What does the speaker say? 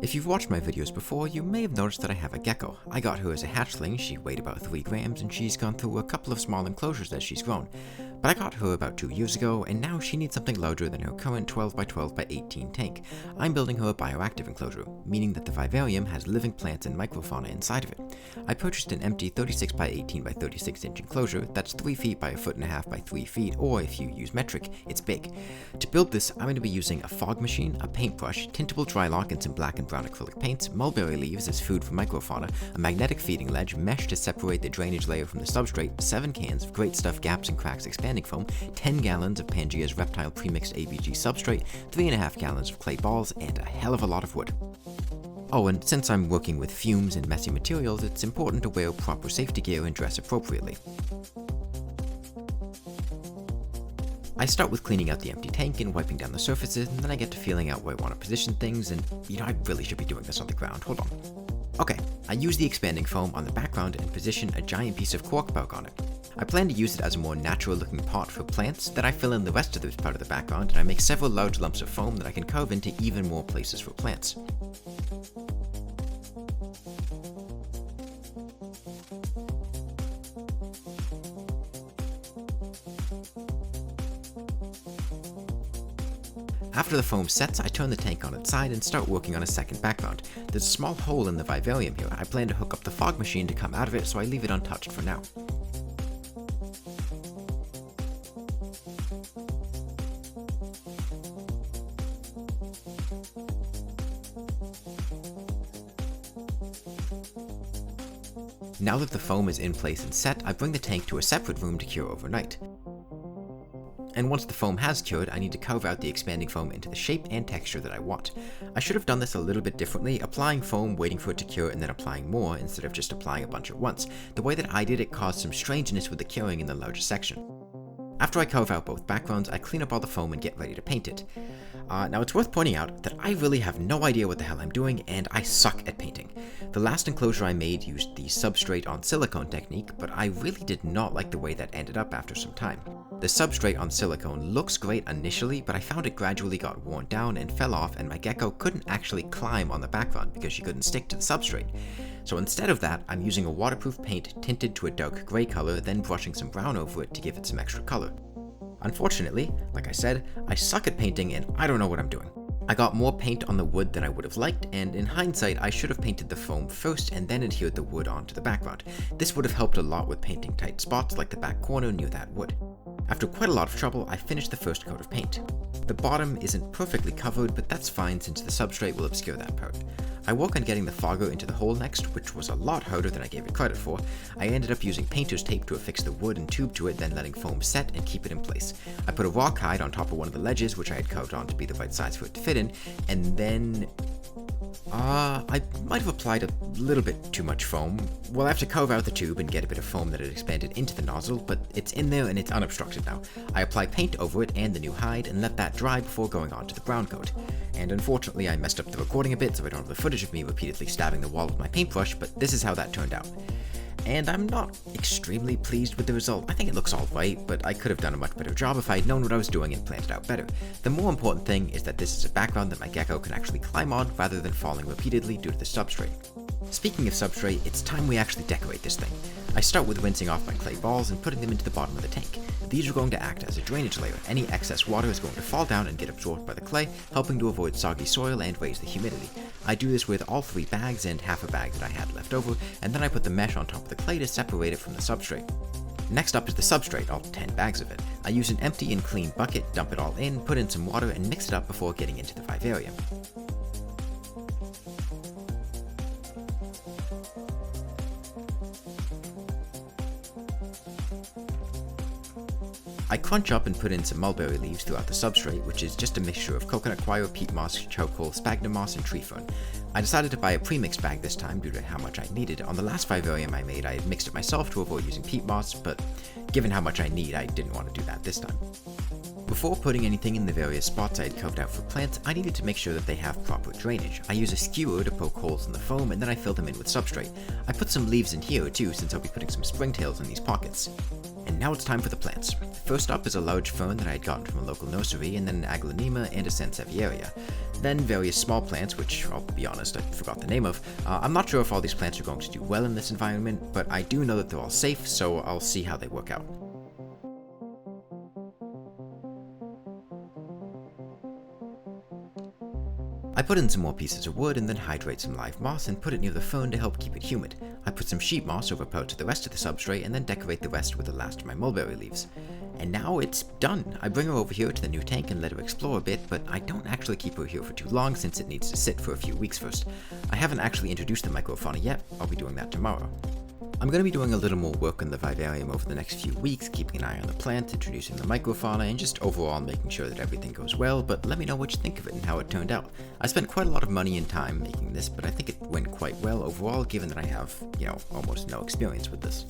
If you've watched my videos before, you may have noticed that I have a gecko. I got her as a hatchling, she weighed about 3 grams, and she's gone through a couple of small enclosures as she's grown. But I got her about 2 years ago, and now she needs something larger than her current 12 by 12 by 18 tank. I'm building her a bioactive enclosure, meaning that the vivarium has living plants and microfauna inside of it. I purchased an empty 36 by 18 by 36 inch enclosure that's 3 feet by 1.5 foot by 3 feet, or if you use metric, it's big. To build this, I'm going to be using a fog machine, a paintbrush, tintable Drylock, and some black and brown acrylic paints, mulberry leaves as food for microfauna, a magnetic feeding ledge, mesh to separate the drainage layer from the substrate, 7 cans of Great Stuff Gaps and Cracks expanding foam, 10 gallons of Pangea's reptile premixed ABG substrate, 3.5 gallons of clay balls, and a hell of a lot of wood. Oh, and since I'm working with fumes and messy materials, it's important to wear proper safety gear and dress appropriately. I start with cleaning out the empty tank and wiping down the surfaces, and then I get to feeling out where I want to position things, and I really should be doing this on the ground, hold on. Okay, I use the expanding foam on the background and position a giant piece of cork bark on it. I plan to use it as a more natural looking pot for plants, then I fill in the rest of this part of the background and I make several large lumps of foam that I can carve into even more places for plants. After the foam sets, I turn the tank on its side and start working on a second background. There's a small hole in the vivarium here. I plan to hook up the fog machine to come out of it, so I leave it untouched for now. Now that the foam is in place and set, I bring the tank to a separate room to cure overnight. And once the foam has cured, I need to carve out the expanding foam into the shape and texture that I want. I should have done this a little bit differently, applying foam, waiting for it to cure, and then applying more instead of just applying a bunch at once. The way that I did it caused some strangeness with the curing in the larger section. After I carve out both backgrounds, I clean up all the foam and get ready to paint it. Now it's worth pointing out that I really have no idea what the hell I'm doing, and I suck at painting. The last enclosure I made used the substrate on silicone technique, but I really did not like the way that ended up after some time. The substrate on silicone looks great initially, but I found it gradually got worn down and fell off, and my gecko couldn't actually climb on the background because she couldn't stick to the substrate. So instead of that, I'm using a waterproof paint tinted to a dark gray color, then brushing some brown over it to give it some extra color. Unfortunately, like I said, I suck at painting and I don't know what I'm doing. I got more paint on the wood than I would have liked, and in hindsight I should have painted the foam first and then adhered the wood onto the background. This would have helped a lot with painting tight spots like the back corner near that wood. After quite a lot of trouble, I finished the first coat of paint. The bottom isn't perfectly covered, but that's fine since the substrate will obscure that part. I work on getting the fogger into the hole next, which was a lot harder than I gave it credit for. I ended up using painter's tape to affix the wood and tube to it, then letting foam set and keep it in place. I put a rock hide on top of one of the ledges, which I had carved on to be the right size for it to fit in, and then I might have applied a little bit too much foam. Well, I have to carve out the tube and get a bit of foam that had expanded into the nozzle, but it's in there and it's unobstructed now. I apply paint over it and the new hide and let that dry before going on to the brown coat. And unfortunately I messed up the recording a bit, so I don't have the footage of me repeatedly stabbing the wall with my paintbrush, but this is how that turned out. And I'm not extremely pleased with the result. I think it looks alright, but I could have done a much better job if I had known what I was doing and planned it out better. The more important thing is that this is a background that my gecko can actually climb on rather than falling repeatedly due to the substrate. Speaking of substrate, it's time we actually decorate this thing. I start with rinsing off my clay balls and putting them into the bottom of the tank. These are going to act as a drainage layer. Any excess water is going to fall down and get absorbed by the clay, helping to avoid soggy soil and raise the humidity. I do this with all 3 bags and half a bag that I had left over, and then I put the mesh on top of the clay to separate it from the substrate. Next up is the substrate, all 10 bags of it. I use an empty and clean bucket, dump it all in, put in some water, and mix it up before getting into the vivarium. I crunch up and put in some mulberry leaves throughout the substrate, which is just a mixture of coconut coir, peat moss, charcoal, sphagnum moss, and tree fern. I decided to buy a pre-mixed bag this time due to how much I needed. On the last vivarium I made, I had mixed it myself to avoid using peat moss, but given how much I need, I didn't want to do that this time. Before putting anything in the various spots I had carved out for plants, I needed to make sure that they have proper drainage. I use a skewer to poke holes in the foam, and then I fill them in with substrate. I put some leaves in here too, since I'll be putting some springtails in these pockets. And And now it's time for the plants. First up is a large fern that I had gotten from a local nursery, and then an aglaonema and a sansevieria. Then various small plants, which I'll be honest, I forgot the name of. I'm not sure if all these plants are going to do well in this environment, but I do know that they're all safe, so I'll see how they work out. I put in some more pieces of wood and then hydrate some live moss and put it near the fern to help keep it humid. I put some sheet moss over parts of the rest of the substrate and then decorate the rest with the last of my mulberry leaves. And now it's done. I bring her over here to the new tank and let her explore a bit, but I don't actually keep her here for too long since it needs to sit for a few weeks first. I haven't actually introduced the microfauna yet. I'll be doing that tomorrow. I'm going to be doing a little more work on the vivarium over the next few weeks, keeping an eye on the plant, introducing the microfauna, and just overall making sure that everything goes well, but let me know what you think of it and how it turned out. I spent quite a lot of money and time making this, but I think it went quite well overall, given that I have, almost no experience with this.